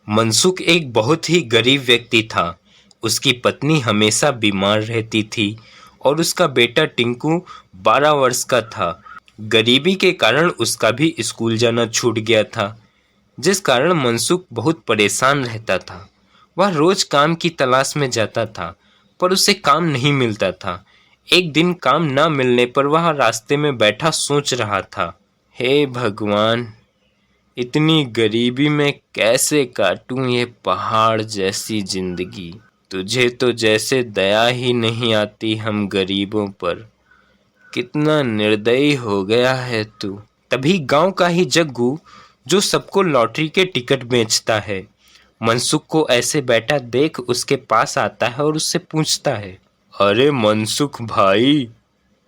मनसुख एक बहुत ही गरीब व्यक्ति था। उसकी पत्नी हमेशा बीमार रहती थी और उसका बेटा टिंकू 12 वर्ष का था। गरीबी के कारण उसका भी स्कूल जाना छूट गया था, जिस कारण मनसुख बहुत परेशान रहता था। वह रोज काम की तलाश में जाता था, पर उसे काम नहीं मिलता था। एक दिन काम न मिलने पर वह रास्ते में बैठा सोच रहा था, हे भगवान, इतनी गरीबी में कैसे काटूं ये पहाड़ जैसी जिंदगी। तुझे तो जैसे दया ही नहीं आती हम गरीबों पर। कितना निर्दयी हो गया है तू। तभी गांव का ही जग्गू, जो सबको लॉटरी के टिकट बेचता है, मनसुख को ऐसे बैठा देख उसके पास आता है और उससे पूछता है, अरे मनसुख भाई,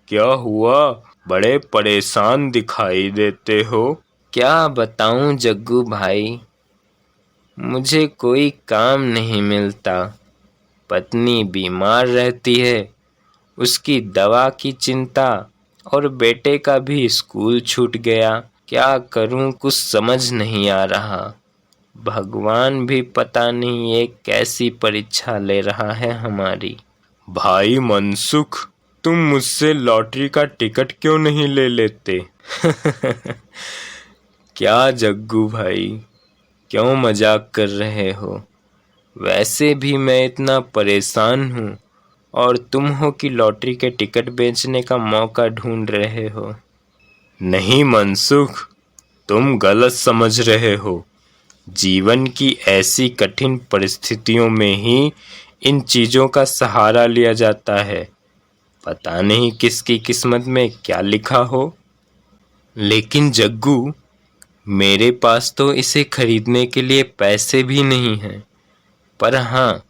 क्या हुआ? बड़े परेशान दिखाई देते हो। क्या बताऊं जग्गू भाई, मुझे कोई काम नहीं मिलता। पत्नी बीमार रहती है, उसकी दवा की चिंता, और बेटे का भी स्कूल छूट गया। क्या करूं, कुछ समझ नहीं आ रहा। भगवान भी पता नहीं ये कैसी परीक्षा ले रहा है हमारी। भाई मनसुख, तुम मुझसे लॉटरी का टिकट क्यों नहीं ले लेते? क्या जग्गू भाई, क्यों मजाक कर रहे हो? वैसे भी मैं इतना परेशान हूँ और तुम हो कि लॉटरी के टिकट बेचने का मौका ढूंढ रहे हो। नहीं मनसुख, तुम गलत समझ रहे हो। जीवन की ऐसी कठिन परिस्थितियों में ही इन चीजों का सहारा लिया जाता है। पता नहीं किसकी किस्मत में क्या लिखा हो। लेकिन जग्गू, मेरे पास तो इसे खरीदने के लिए पैसे भी नहीं हैं। पर हाँ,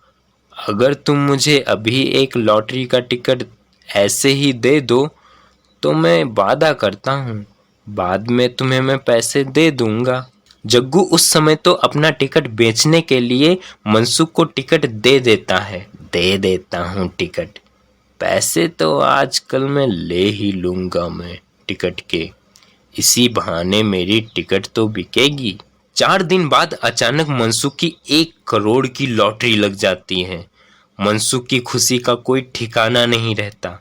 अगर तुम मुझे अभी एक लॉटरी का टिकट ऐसे ही दे दो तो मैं वादा करता हूँ, बाद में तुम्हें मैं पैसे दे दूंगा। जग्गू उस समय तो अपना टिकट बेचने के लिए मनसुख को टिकट दे देता है। दे देता हूँ टिकट, पैसे तो आजकल मैं ले ही लूंगा मैं टिकट के। इसी बहाने मेरी टिकट तो बिकेगी। 4 दिन बाद अचानक मनसुख की 1 करोड़ की लॉटरी लग जाती है। मनसुख की खुशी का कोई ठिकाना नहीं रहता।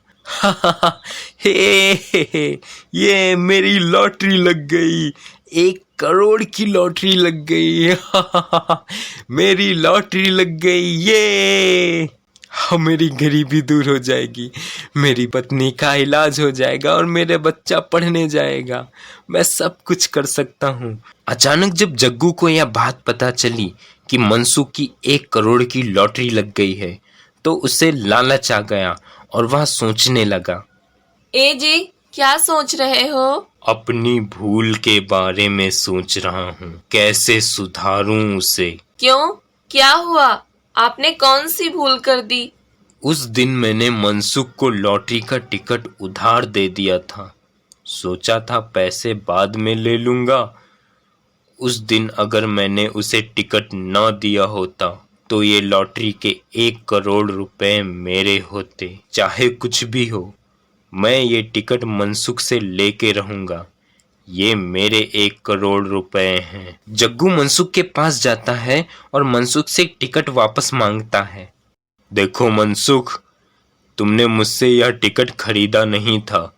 हे, ये मेरी लॉटरी लग गई। 1 करोड़ की लॉटरी लग गई। मेरी लॉटरी लग गई। ये हाँ, मेरी गरीबी दूर हो जाएगी, मेरी पत्नी का इलाज हो जाएगा और मेरे बच्चा पढ़ने जाएगा। मैं सब कुछ कर सकता हूँ। अचानक जब जग्गू को यह बात पता चली कि मनसुख की 1 करोड़ की लॉटरी लग गई है, तो उसे लालच आ गया और वह सोचने लगा, ए जी, क्या सोच रहे हो? अपनी भूल के बारे में सोच रहा हूँ, कैसे सुधारूं उसे। क्यों, क्या हुआ? आपने कौन सी भूल कर दी? उस दिन मैंने मनसुख को लॉटरी का टिकट उधार दे दिया था। सोचा था पैसे बाद में ले लूंगा। उस दिन अगर मैंने उसे टिकट न दिया होता तो ये लॉटरी के 1 करोड़ रुपए मेरे होते। चाहे कुछ भी हो, मैं ये टिकट मनसुख से लेके रहूंगा। ये मेरे 1 करोड़ रुपए हैं। जग्गू मनसुख के पास जाता है और मनसुख से टिकट वापस मांगता है। देखो मनसुख, तुमने मुझसे यह टिकट खरीदा नहीं था,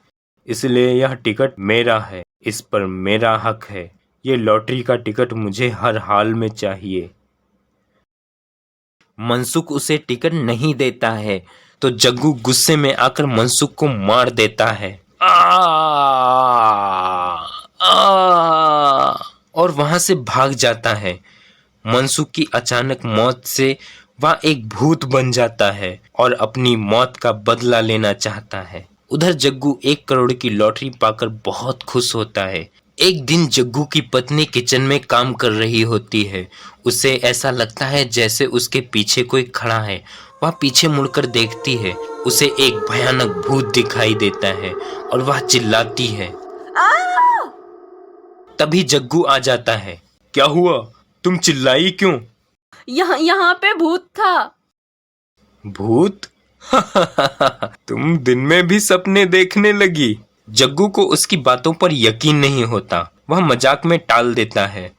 इसलिए यह टिकट मेरा है। इस पर मेरा हक है। ये लॉटरी का टिकट मुझे हर हाल में चाहिए। मनसुख उसे टिकट नहीं देता है तो जग्गू गुस्से में आकर मनसुख को मार देता है। आ, आ, और वहां से भाग जाता है। मनसुख की अचानक मौत से वह एक भूत बन जाता है और अपनी मौत का बदला लेना चाहता है। उधर जग्गू 1 करोड़ की लॉटरी पाकर बहुत खुश होता है। एक दिन जग्गू की पत्नी किचन में काम कर रही होती है। उसे ऐसा लगता है जैसे उसके पीछे कोई खड़ा है। वह पीछे मुड़कर देखती है। उसे एक भयानक भूत दिखाई देता है और वह चिल्लाती है। तभी जग्गू आ जाता है। क्या हुआ? तुम चिल्लाई क्यों? यहाँ पे भूत था। भूत? तुम दिन में भी सपने देखने लगी? जग्गू को उसकी बातों पर यकीन नहीं होता। वह मजाक में टाल देता है।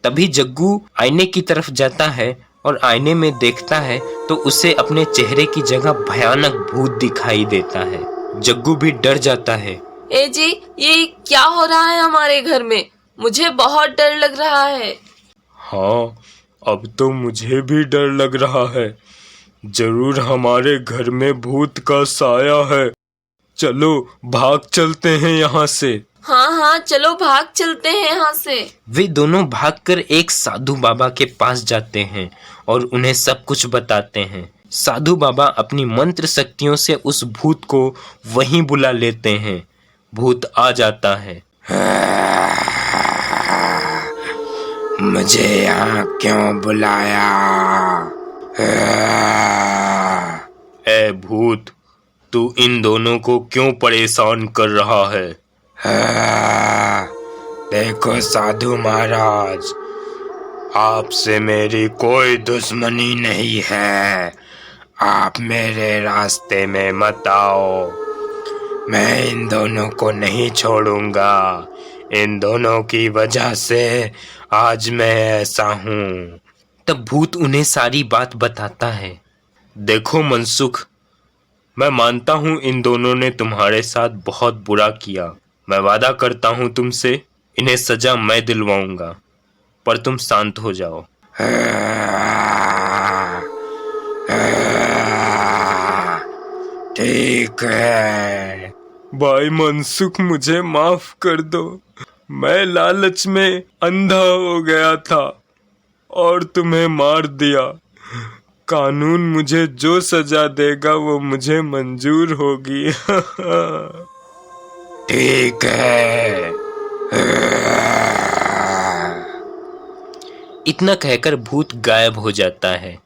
तभी जग्गू आईने की तरफ जाता है और आईने में देखता है तो उसे अपने चेहरे की जगह भयानक भूत दिखाई देता है। जग्गू भी डर जाता है। ए जी, ये क्या हो रहा है हमारे घर में? मुझे बहुत डर लग रहा है। हाँ, अब तो मुझे भी डर लग रहा है। जरूर हमारे घर में भूत का साया है। चलो भाग चलते हैं यहाँ से। हाँ हाँ, चलो भाग चलते हैं यहाँ से। वे दोनों भागकर एक साधु बाबा के पास जाते हैं और उन्हें सब कुछ बताते हैं। साधु बाबा अपनी मंत्र शक्तियों से उस भूत को वहीं बुला लेते हैं। भूत आ जाता है। मुझे यहाँ क्यों बुलाया? ए भूत, तू इन दोनों को क्यों परेशान कर रहा है? देखो साधु महाराज, आपसे मेरी कोई दुश्मनी नहीं है। आप मेरे रास्ते में मत आओ। मैं इन दोनों को नहीं छोड़ूंगा। इन दोनों की वजह से आज मैं ऐसा हूँ। तब भूत उन्हें सारी बात बताता है। देखो मनसुख, मैं मानता हूँ इन दोनों ने तुम्हारे साथ बहुत बुरा किया। मैं वादा करता हूँ तुमसे, इन्हें सजा मैं दिलवाऊंगा, पर तुम शांत हो जाओ। ठीक है भाई मनसुख, मुझे माफ कर दो। मैं लालच में अंधा हो गया था और तुम्हें मार दिया। कानून मुझे जो सजा देगा वो मुझे मंजूर होगी। ठीक है। इतना कहकर भूत गायब हो जाता है।